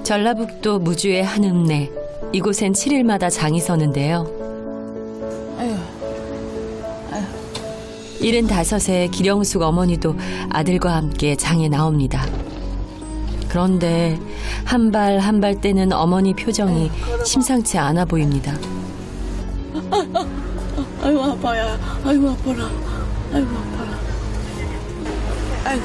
전라북도 무주의 한읍내. 이곳엔 7일마다 장이 서는데요. 75세 기령숙 어머니도 아들과 함께 장에 나옵니다. 그런데 한 발 한 발 떼는 어머니 표정이 심상치 않아 보입니다. 아이고 아파야. 아이고 아파라. 아이고 아파라. 아이고.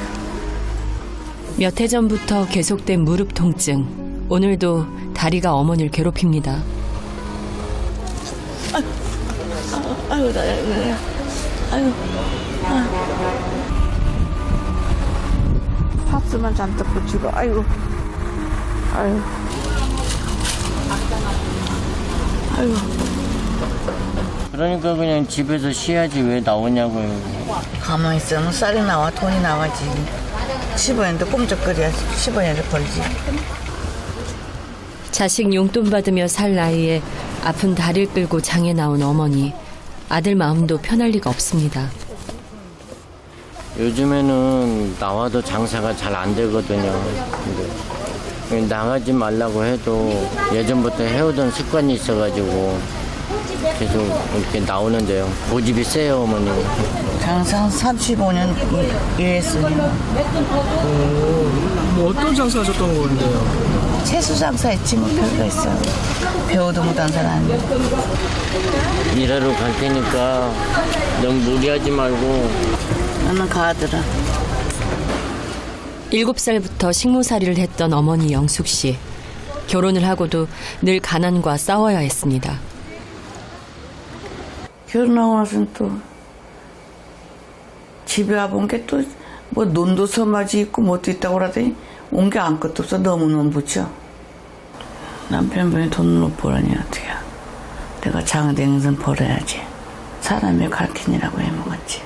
몇 해 전부터 계속된 무릎 통증. 오늘도 다리가 어머니를 괴롭힙니다. 아이고 나 아이고. 팝스만 잔뜩 붙이고 아이고. 아이고. 아이고. 그러니까 그냥 집에서 쉬어야지 왜 나오냐고요. 가만히 있으면 쌀이 나와 돈이 나와지. 15년도 꼼짝거려야지. 15년도 벌지. 자식 용돈 받으며 살 나이에 아픈 다리를 끌고 장에 나온 어머니. 아들 마음도 편할 리가 없습니다. 요즘에는 나와도 장사가 잘 안 되거든요. 근데 나가지 말라고 해도 예전부터 해오던 습관이 있어가지고 계속 이렇게 나오는데요. 고집이 세요, 어머니. 장사 35년 일했으니. 뭐 어떤 장사 하셨던 건데요? 채소 장사했지 뭐 별거 있어. 배우도 못한 사람. 일하러 갈 테니까 너무 무리하지 말고. 나는 가더라. 7살부터 식모살이를 했던 어머니 영숙 씨. 결혼을 하고도 늘 가난과 싸워야 했습니다. 결혼하고 나서는 또 집에 와본 게 또 뭐 논도 서마지 있고 뭣도 있다고 그러더니 온 게 아무것도 없어. 너무너무 붙여. 남편분이 돈을 못 벌으니 어떡해. 내가 장대행선 벌어야지. 사람이 가르치느라고 해먹었지.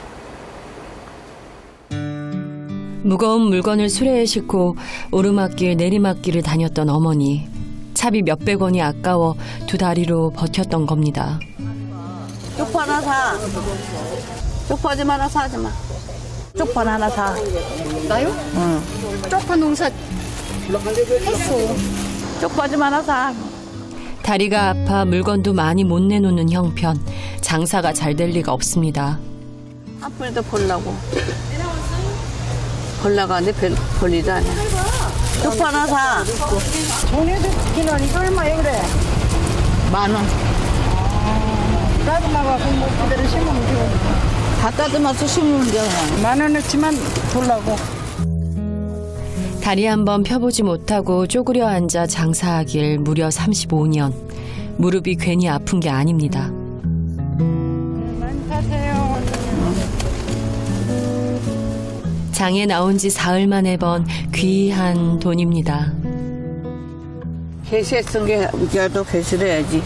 무거운 물건을 수레에 싣고 오르막길 내리막길을 다녔던 어머니. 차비 몇백 원이 아까워 두 다리로 버텼던 겁니다. 쪽파 하나 사. 쪽파지 마라 사지 마. 쪽파 하나 사. 나요? 응. 쪽파 농사 했어. 쪽파 좀 하나 사. 다리가 아파 물건도 많이 못 내놓는 형편. 장사가 잘 될 리가 없습니다. 한 푼도 벌라고. 벌라고 하는데 별 일도 아니야. 쪽파 하나 사. 돈에도 기는 이거 얼마야 그래? 10,000원. 따듬어갖고 뭐 그대로 심으면 되고. 다 따듬어서 심으면 돼. 10,000원어치만 돌라고. 다리 한번 펴보지 못하고 쪼그려 앉아 장사하길 무려 35년. 무릎이 괜히 아픈 게 아닙니다. 많이 사세요. 장에 나온 지 사흘 만에 번 귀한 돈입니다. 개시했은 게 우리도 개시를 해야지.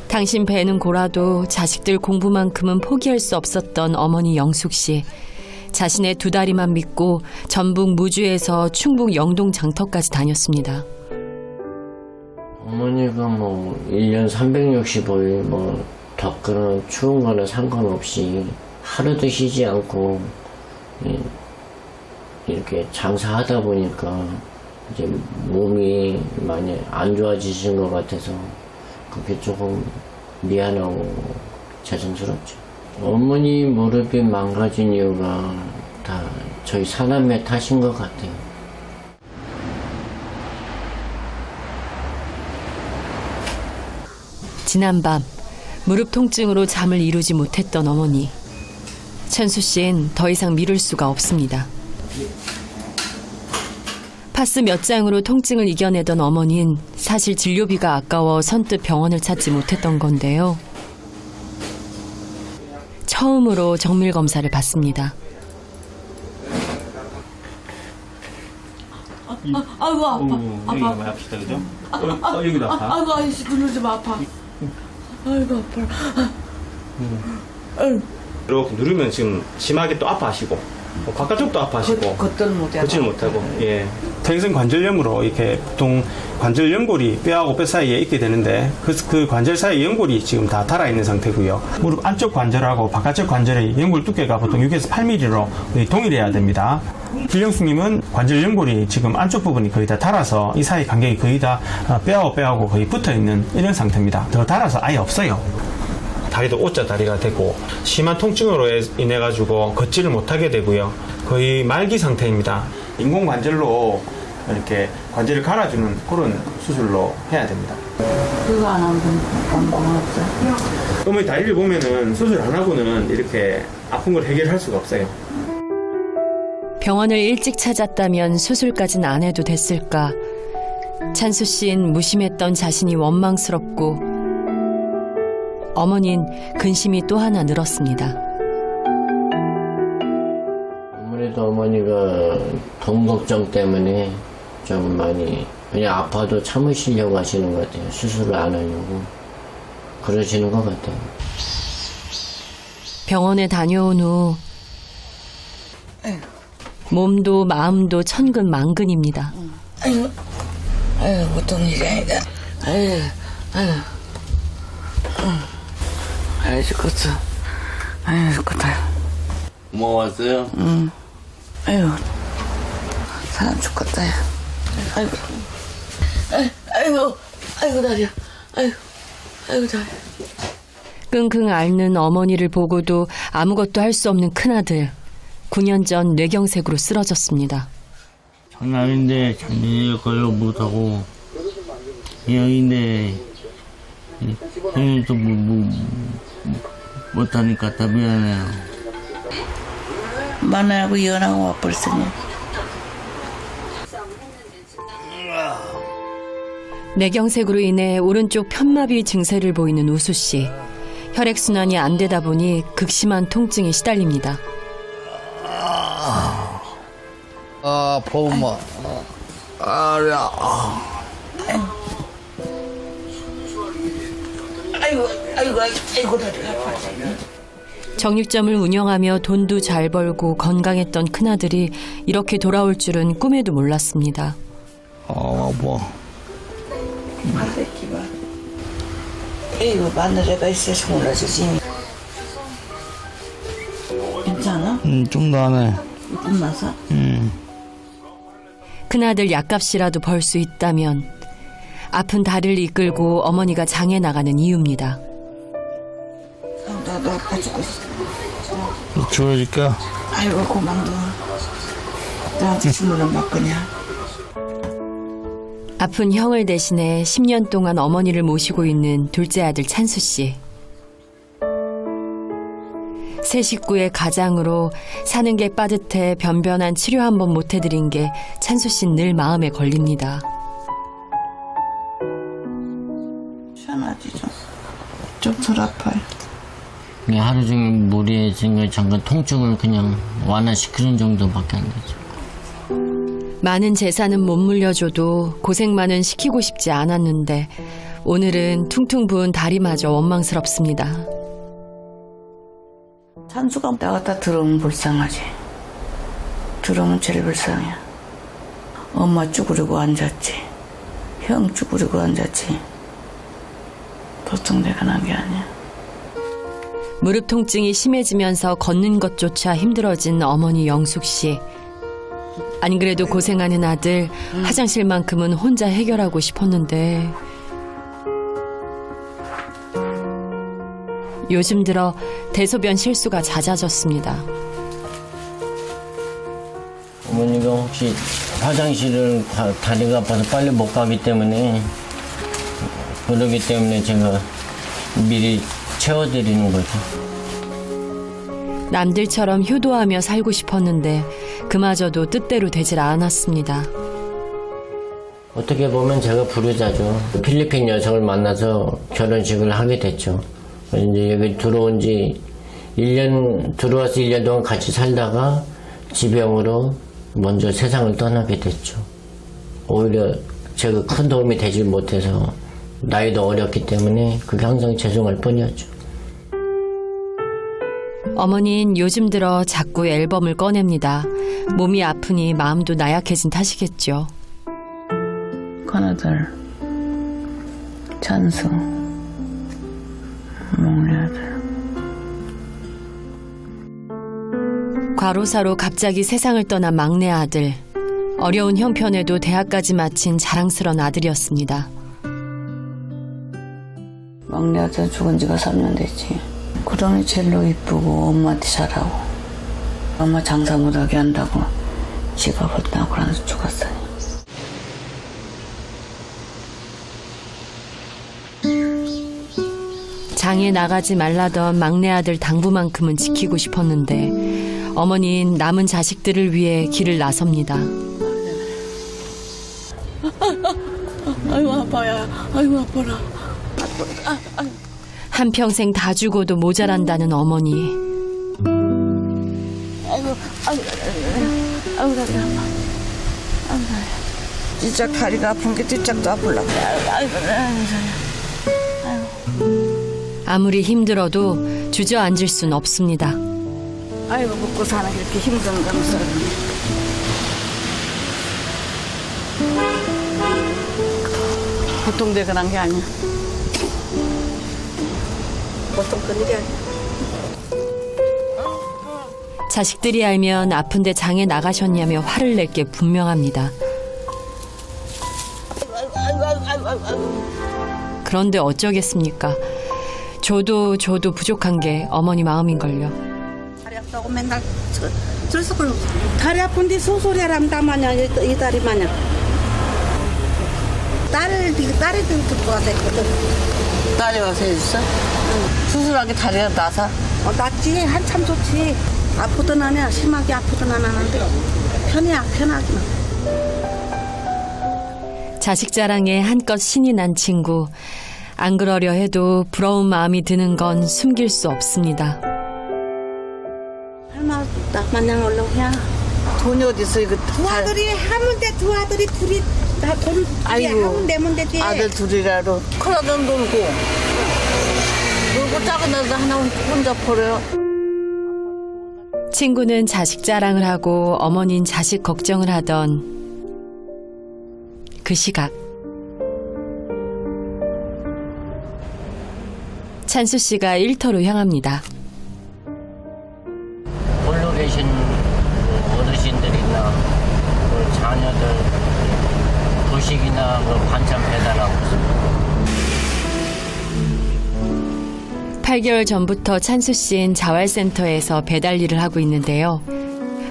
당신 배는 고라도 자식들 공부만큼은 포기할 수 없었던 어머니 영숙 씨. 자신의 두 다리만 믿고 전북 무주에서 충북 영동 장터까지 다녔습니다. 어머니가 뭐 1년 365일 뭐 덥거나 추운 거나 상관없이 하루도 쉬지 않고 이렇게 장사하다 보니까 이제 몸이 많이 안 좋아지신 것 같아서 그게 조금 미안하고 죄송스럽죠. 어머니 무릎이 망가진 이유가 다 저희 사남매 탓인 것 같아요. 지난밤 무릎 통증으로 잠을 이루지 못했던 어머니. 천수 씨는 더 이상 미룰 수가 없습니다. 파스 몇 장으로 통증을 이겨내던 어머니는 사실 진료비가 아까워 선뜻 병원을 찾지 못했던 건데요. 처음으로 정밀 검사를 받습니다. 아이고 아파. 여기가 많이 아프시다 그죠? 여기도 아파? 아이고 아이씨 누르지 마 아파. 아이고 아파라. 이렇게 누르면 지금 심하게 또 아파하시고 바깥쪽도 아파하시고 겉들 못해. 걷지를 못하고 예. 퇴행성 관절염으로 이렇게 보통 관절 연골이 뼈하고 뼈 사이에 있게 되는데 그 관절 사이 연골이 지금 다 닳아 있는 상태고요. 무릎 안쪽 관절하고 바깥쪽 관절의 연골 두께가 보통 6에서 8mm로 동일해야 됩니다. 길령수님은 관절 연골이 지금 안쪽 부분이 거의 다 닳아서 이 사이 간격이 거의 다 뼈하고 뼈하고 거의 붙어 있는 이런 상태입니다. 더 닳아서 아예 없어요. 다리도 O자 다리가 되고 심한 통증으로 인해 가지고 걷지를 못하게 되고요. 거의 말기 상태입니다. 인공관절로 이렇게 관절을 갈아주는 그런 수술로 해야 됩니다. 그거 안 하면 방법은 없어요. 어머니 다리를 보면은 수술 안 하고는 이렇게 아픈 걸 해결할 수가 없어요. 병원을 일찍 찾았다면 수술까진 안 해도 됐을까. 찬수 씨는 무심했던 자신이 원망스럽고 어머닌 근심이 또 하나 늘었습니다. 아무래도 어머니가 돈 걱정 때문에 좀 많이 그냥 아파도 참으시려고 하시는 것 같아요. 수술을 안 하려고 그러시는 것 같아요. 병원에 다녀온 후 몸도 마음도 천근만근입니다. 아이고, 보통 일이 아니다. 죽겠어. 죽겠다. 뭐 왔어요? 아이고, 사람 죽겠다. 아이고, 다리야. 아이고, 다리. 끙끙 앓는 어머니를 보고도 아무것도 할 수 없는 큰아들. 9년 전 뇌경색으로 쓰러졌습니다. 장남인데 장년이 걸려 못하고 형인데 형이 또 못하니까 다 미안해요. 만나고 이혼하고 와버렸으니. 뇌경색으로 인해 오른쪽 편마비 증세를 보이는 우수 씨. 혈액순환이 안 되다 보니 극심한 통증에 시달립니다. 보마. 아야. 아이고, 다리가 아파. 정육점을 운영하며 돈도 잘 벌고 건강했던 큰아들이 이렇게 돌아올 줄은 꿈에도 몰랐습니다. 뭐. 새끼 봐. 이거 마누라가 있어서 몰라주지. 괜찮아? 좀 더 안 해. 끝나서? 큰아들 약값이라도 벌 수 있다면 아픈 다리를 이끌고 어머니가 장에 나가는 이유입니다. 나도 아파 죽겠어. 주워줄까? 아이고, 고만둬. 나한테 주문은 막 그냥. 아픈 형을 대신해 10년 동안 어머니를 모시고 있는 둘째 아들 찬수 씨. 세 식구의 가장으로 사는 게 빠듯해 변변한 치료 한 번 못 해드린 게 찬수 씨는 늘 마음에 걸립니다. 시원하지 좀. 좀 덜 아파요. 그냥 하루 종일 무리해진 잠깐 통증을 그냥 완화시키는 정도밖에 안 되죠. 많은 재산은 못 물려줘도 고생만은 시키고 싶지 않았는데 오늘은 퉁퉁 부은 다리마저 원망스럽습니다. 찬수가 나갔다 들어오면 불쌍하지. 들어오면 제일 불쌍해. 엄마 쭈그리고 앉았지. 형 쭈그리고 앉았지. 보통 내가 난 게 아니야. 무릎 통증이 심해지면서 걷는 것조차 힘들어진 어머니 영숙 씨. 안 그래도 고생하는 아들 화장실만큼은 혼자 해결하고 싶었는데 요즘 들어 대소변 실수가 잦아졌습니다. 어머니가 혹시 화장실을 다리가 아파서 빨리 못 가기 때문에 그러기 때문에 제가 미리 채워드리는 거죠. 남들처럼 효도하며 살고 싶었는데 그마저도 뜻대로 되질 않았습니다. 어떻게 보면 제가 부르자죠. 필리핀 여성을 만나서 결혼식을 하게 됐죠. 이제 여기 들어온 지 1년, 들어와서 1년 동안 같이 살다가 지병으로 먼저 세상을 떠나게 됐죠. 오히려 제가 큰 도움이 되질 못해서 나이도 어렸기 때문에 그게 항상 죄송할 뿐이었죠. 어머니는 요즘 들어 자꾸 앨범을 꺼냅니다. 몸이 아프니 마음도 나약해진 탓이겠죠. 큰아들 찬수, 막내 아들. 과로사로 갑자기 세상을 떠난 막내 아들. 어려운 형편에도 대학까지 마친 자랑스러운 아들이었습니다. 막내 아들 죽은 지가 3년 됐지. 그러니 제일로 이쁘고 엄마한테 잘하고 엄마 장사 못하게 한다고 지가 벗다고 그러면서 죽었어요. 장에 나가지 말라던 막내 아들 당부만큼은 지키고 싶었는데 어머니는 남은 자식들을 위해 길을 나섭니다. 아이고 아빠야, 아이고 아빠라. 한평생 다 죽어도 모자란다는 어머니. 아이고 나리 아파. 진짜 다리가 아픈 게 뒷짝도 아플라. 아이고. 아무리 힘들어도 주저앉을 순 없습니다. 아이고 먹고 사는 게 이렇게 힘든 거면서. 보통 대단한 게 아니야. 보통 큰 일이 아니야. 자식들이 알면 아픈데 장에 나가셨냐며 화를 낼 게 분명합니다. 그런데 어쩌겠습니까? 저도 부족한 게 어머니 마음인걸요. 다리 아프다고 맨날 저래서 그럼 다리 아픈데 소소리하란다 마냥 이 다리 마냥. 딸이 듣고 와서 했거든. 딸이 와서 해줬어? 수술하게 다리가 나서? 낫지. 한참 좋지. 아프든 안 해. 심하게 아프든 안 하는데 편하구나. 자식 자랑에 한껏 신이 난 친구. 안 그러려 해도 부러운 마음이 드는 건 숨길 수 없습니다. 할머니 나 마냥 얼른 해. 돈이 어딨어 이거. 두 아들이 하면 돼. 두 아들이 둘이 다돈 아이고, 하면 되면 되지. 아들 둘이라도 큰 아들 놀고 작은 아들 하나 혼자 버려요. 친구는 자식 자랑을 하고 어머니는 자식 걱정을 하던 그 시각. 찬수 씨가 일터로 향합니다. 홀로 계신 그 어르신들이나 그 자녀들 도식이나 그 반찬 배달하고 있습니다. 8개월 전부터 찬수 씨는 자활센터에서 배달 일을 하고 있는데요.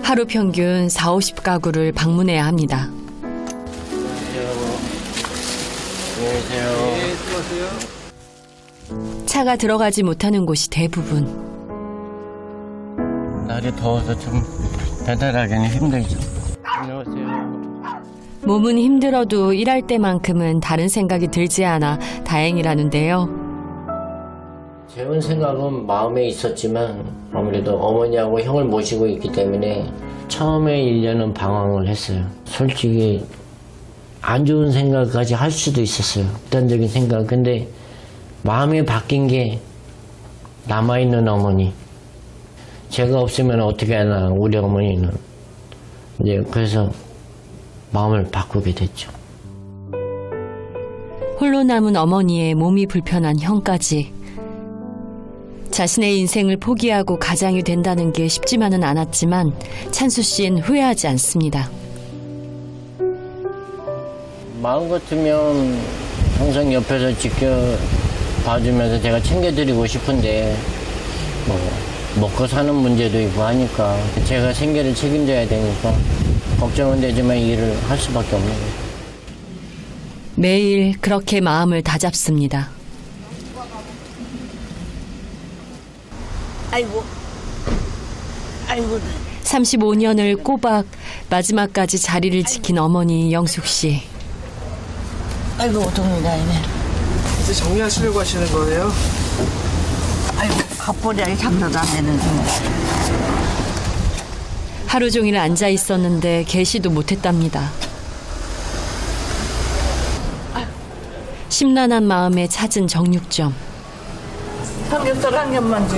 하루 평균 40-50가구를 방문해야 합니다. 안녕하세요. 차가 들어가지 못하는 곳이 대부분. 날이 더워서 좀 배달하기는 힘들죠. 안녕하세요. 몸은 힘들어도 일할 때만큼은 다른 생각이 들지 않아 다행이라는데요. 재혼 생각은 마음에 있었지만 아무래도 어머니하고 형을 모시고 있기 때문에 처음에 1년은 방황을 했어요. 솔직히 안 좋은 생각까지 할 수도 있었어요. 극단적인 생각. 근데 마음이 바뀐 게 남아있는 어머니. 제가 없으면 어떻게 하나 우리 어머니는. 이제 그래서 마음을 바꾸게 됐죠. 홀로 남은 어머니의 몸이 불편한 형까지. 자신의 인생을 포기하고 가장이 된다는 게 쉽지만은 않았지만 찬수 씨는 후회하지 않습니다. 마음 같으면 항상 옆에서 지켜봐주면서 제가 챙겨드리고 싶은데 뭐 먹고 사는 문제도 있고 하니까 제가 생계를 책임져야 되니까 걱정은 되지만 일을 할 수밖에 없는 거예요. 매일 그렇게 마음을 다잡습니다. 아이고 35년을 꼬박 마지막까지 자리를 지킨 어머니 영숙 씨. 아이고 오동이가 이네. 이제 정리하시려고 하시는 거예요? 아이고 갑보리하게 장사도 안 되는 중에. 하루 종일 앉아 있었는데 개시도 못했답니다. 심란한 마음에 찾은 정육점. 삼겹살 한 개만 줘.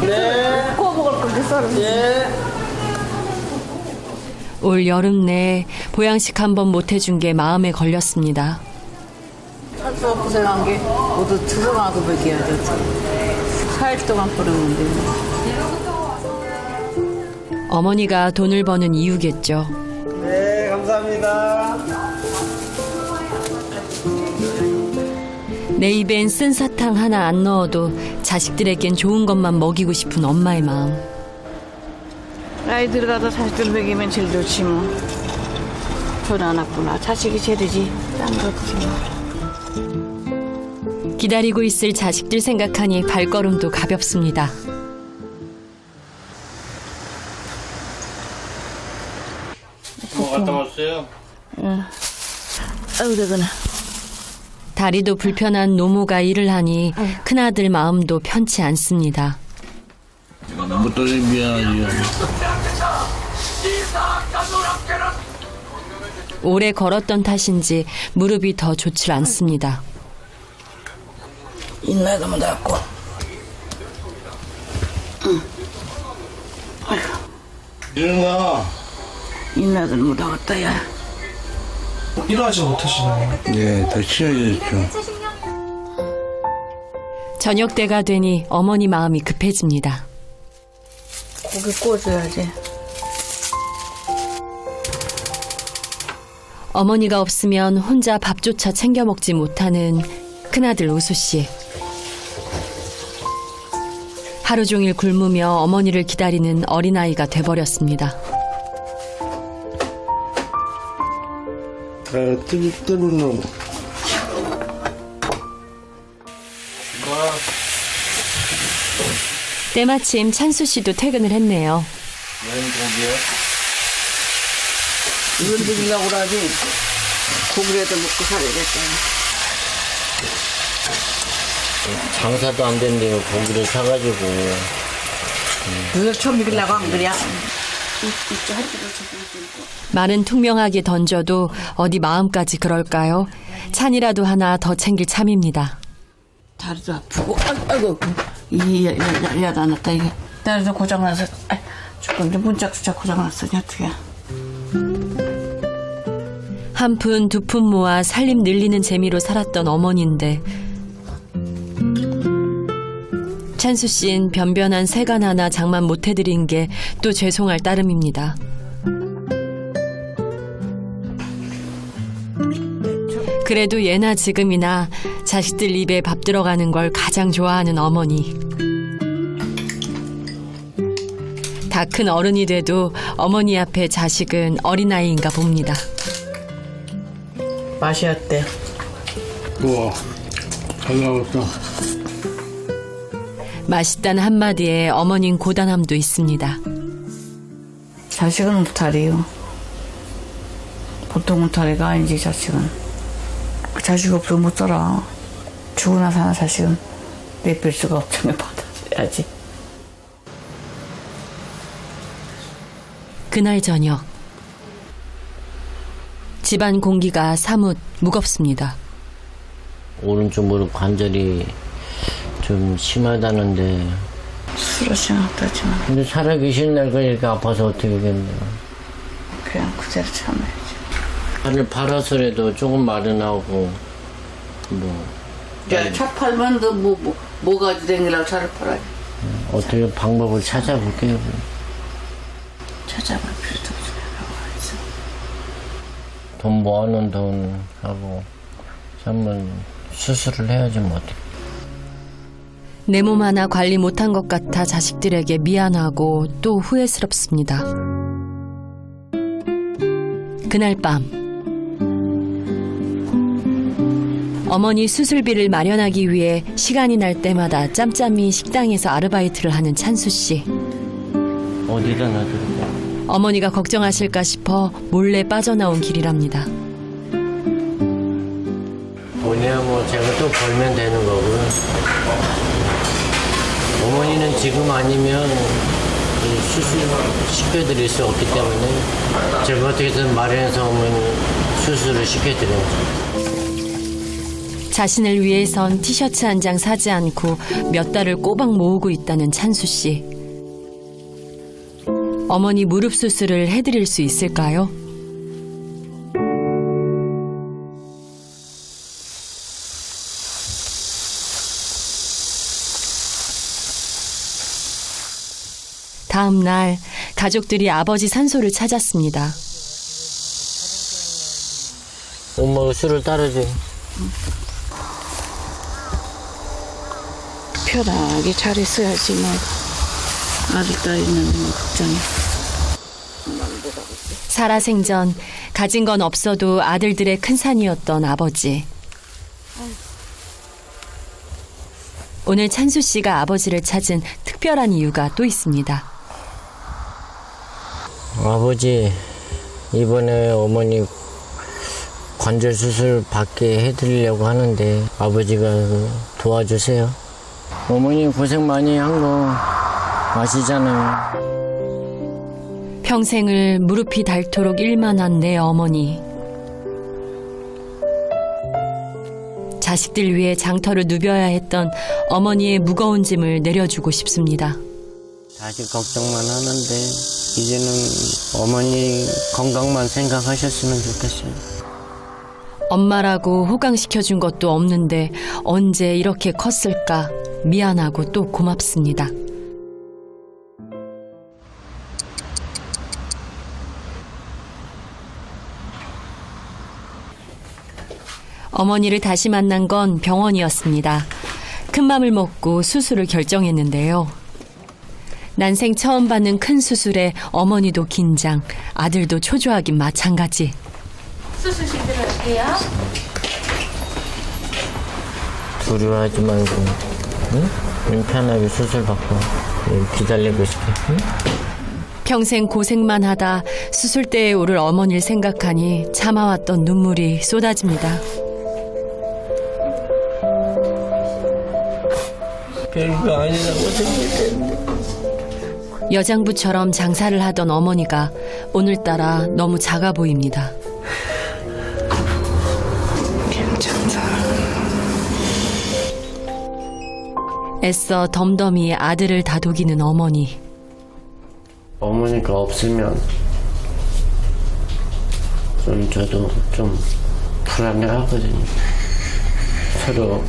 네. 구워 먹을 건데 썰어. 네. 올 여름 내 보양식 한 번 못 해준 게 마음에 걸렸습니다. 살수 고생한 게 모두 투성하고 먹여야 돼. 4일 동안 뿌렸는데. 어머니가 돈을 버는 이유겠죠. 네, 감사합니다. 내 입엔 쓴 사탕 하나 안 넣어도 자식들에겐 좋은 것만 먹이고 싶은 엄마의 마음. 아이들 가서 자식들 먹이면 제일 좋지 뭐. 돈 안 왔구나. 자식이 제일이지. 딴 거지 뭐. 기다리고 있을 자식들 생각하니 발걸음도 가볍습니다. 뭐 갔다 왔어요? 아유, 그러구나. 다리도 불편한 노모가 일을 하니 큰아들 마음도 편치 않습니다. 못 떠니 미안하지. 오래 걸었던 탓인지 무릎이 더 좋질 않습니다. 인나도 못 닦고. 일어나. 인나도 못 닦았다, 야. 일어나지 못하시나요? 예, 더 친해졌죠. 저녁 때가 되니 어머니 마음이 급해집니다. 고기 구워줘야지. 어머니가 없으면 혼자 밥조차 챙겨 먹지 못하는 큰아들 우수 씨. 하루 종일 굶으며 어머니를 기다리는 어린아이가 돼버렸습니다. 뜨는 놈. 때마침 찬수 씨도 퇴근을 했네요. 이건 드리려고 그러지. 고기라도 먹고 살아야겠다. 장사도 안 된대요. 고기를 사가지고. 그걸 처음 먹이려고 안 그래. 말은 투명하게 던져도 어디 마음까지 그럴까요? 찬이라도 하나 더 챙길 참입니다. 다리도 아프고, 아이고, 야다 났다, 이게. 다리도 고장나서, 조금 문짝수짝 고장났으니 어떡해. 한 푼 두 푼 모아 살림 늘리는 재미로 살았던 어머니인데 찬수 씨는 변변한 세간 하나 장만 못 해드린 게 또 죄송할 따름입니다. 그래도 예나 지금이나 자식들 입에 밥 들어가는 걸 가장 좋아하는 어머니. 다 큰 어른이 돼도 어머니 앞에 자식은 어린아이인가 봅니다. 맛이 어때? 우와, 잘 나왔어. 맛있다는 한마디에 어머님 고단함도 있습니다. 자식은 울타리요. 보통 울타리가 아니지, 자식은. 자식 없으면 못 살아. 죽으나 사나 자식은 내뺄 수가 없으면 받아야지. 그날 저녁 집안 공기가 사뭇 무겁습니다. 오른쪽 무릎 관절이 좀 심하다는데. 술을 생각하지만 근데 살아계신 날까 이렇게 아파서 어떻게 하겠냐. 그냥 그대로 참아야지. 팔을 팔아서라도 조금 마련하고 뭐 야, 차 팔면 너 뭐가 댕기라고 차를 팔아야 어떻게 방법을 찾아볼게요. 찾아볼 필요도 없어. 돈 모아놓은 돈 하고 한번 수술을 해야지 뭐 어떻게. 내 몸 하나 관리 못한 것 같아 자식들에게 미안하고 또 후회스럽습니다. 그날 밤 어머니 수술비를 마련하기 위해 시간이 날 때마다 짬짬이 식당에서 아르바이트를 하는 찬수 씨. 어디다 놔둘까? 어머니가 걱정하실까 싶어 몰래 빠져나온 길이랍니다. 돈이야 뭐 제가 또 벌면 되는 거고요. 어머니는 지금 아니면 이 수술 시켜드릴 수 없기 때문에 제가 어떻게든 마련해서 어머니 수술을 시켜드려요. 자신을 위해선 티셔츠 한 장 사지 않고 몇 달을 꼬박 모으고 있다는 찬수 씨. 어머니 무릎 수술을 해드릴 수 있을까요? 다음 날 가족들이 아버지 산소를 찾았습니다. 엄마가 술을 따라줘. 편하게 잘 있어야지 뭐. 아들 딸 있는데 뭐 걱정이. 살아생전 가진 건 없어도 아들들의 큰 산이었던 아버지. 오늘 찬수 씨가 아버지를 찾은 특별한 이유가 또 있습니다. 아버지, 이번에 어머니 관절 수술 받게 해드리려고 하는데 아버지가 도와주세요. 어머니 고생 많이 한 거 아시잖아요. 평생을 무릎이 닳도록 일만 한 내 어머니. 자식들 위해 장터를 누벼야 했던 어머니의 무거운 짐을 내려주고 싶습니다. 자식 걱정만 하는데 이제는 어머니 건강만 생각하셨으면 좋겠어요. 엄마라고 호강시켜준 것도 없는데 언제 이렇게 컸을까 미안하고 또 고맙습니다. 어머니를 다시 만난 건 병원이었습니다. 큰맘을 먹고 수술을 결정했는데요. 난생 처음 받는 큰 수술에 어머니도 긴장, 아들도 초조하긴 마찬가지. 수술실 들어갈게요. 두려워하지 말고, 응? 편하게 수술 받고 기다리고 싶어. 응? 평생 고생만 하다 수술대에 오를 어머니를 생각하니 참아왔던 눈물이 쏟아집니다. 별거 아니라고 생각했는데. 여장부처럼 장사를 하던 어머니가 오늘따라 너무 작아 보입니다. 애써 덤덤히 아들을 다독이는 어머니. 어머니가 없으면 저도 좀 불안해하거든요. 서로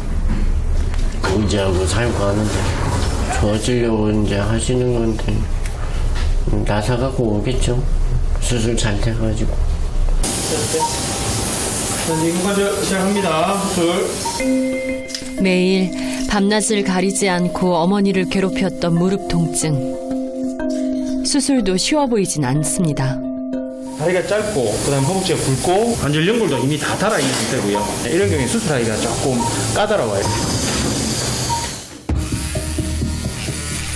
의지하고 살고 하는데 좋아지려고 이제 하시는 건데 나사갖고 오겠죠. 수술 잘 돼가지고. 지금 관절 시작합니다. 수술. 매일 밤낮을 가리지 않고 어머니를 괴롭혔던 무릎 통증. 수술도 쉬워 보이진 않습니다. 다리가 짧고 그다음 허벅지가 굵고 관절 연골도 이미 다 달아있는 상태고요. 이런 경우에 수술하기가 조금 까다로워요.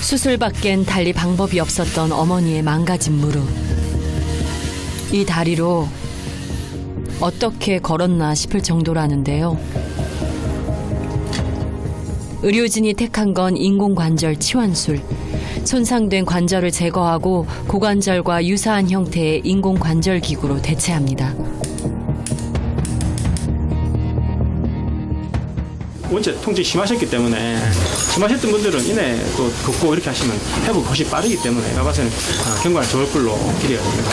수술밖엔 달리 방법이 없었던 어머니의 망가진 무릎. 이 다리로 어떻게 걸었나 싶을 정도라는데요. 의료진이 택한 건 인공관절 치환술. 손상된 관절을 제거하고 고관절과 유사한 형태의 인공관절 기구로 대체합니다. 원체 통증이 심하셨기 때문에 심하셨던 분들은 이내 또 걷고 이렇게 하시면 회복이 훨씬 빠르기 때문에 제가 봐서는 경과는 좋을 걸로 기대가 됩니다.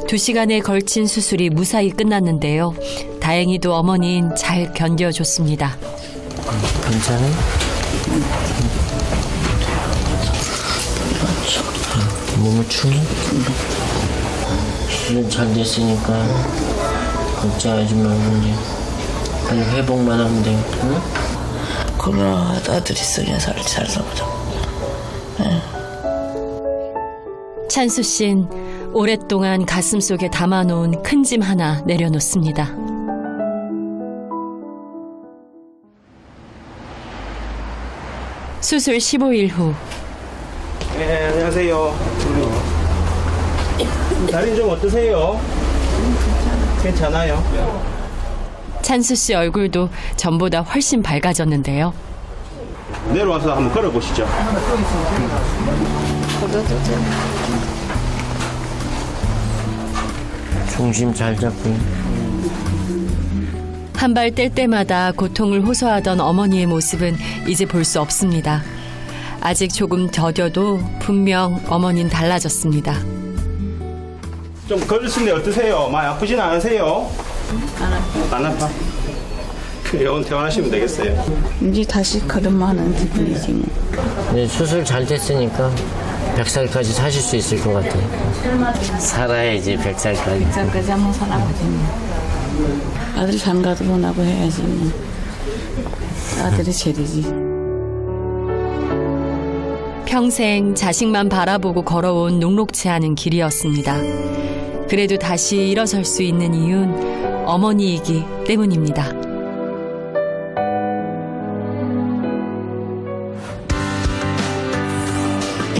2시간에 걸친 수술이 무사히 끝났는데요. 다행히도 어머니는 잘 견뎌줬습니다. 괜찮아요? 몸을 추워? 수술 잘 됐으니까 걱정하지 말고 이제 빨리 회복만 하면 돼. 응? 코로나 아들이 있으니 잘 살아보자. 찬수 씨는 오랫동안 가슴속에 담아놓은 큰 짐 하나 내려놓습니다. 수술 15일 후. 네, 안녕하세요. 다리는 좀 어떠세요? 괜찮아요. 찬수 씨 얼굴도 전보다 훨씬 밝아졌는데요. 내려와서 한번 걸어보시죠. 중심 잘 잡고. 한 발 뗄 때마다 고통을 호소하던 어머니의 모습은 이제 볼 수 없습니다. 아직 조금 더뎌도 분명 어머니는 달라졌습니다. 좀 걸으시는데 어떠세요? 많이 아프진 않으세요? 안 아파. 병원 퇴원하시면 되겠어요. 이제 다시 걸음만 하는 기분이지 뭐. 이제 수술 잘 됐으니까 100살까지 사실 수 있을 것 같아요. 살아야지 100살까지. 장까지 한번 살아보지 뭐. 아들 장가도 보나고 해야지 뭐. 아들이 제일이지. 평생 자식만 바라보고 걸어온 녹록치 않은 길이었습니다. 그래도 다시 일어설 수 있는 이유는 어머니이기 때문입니다.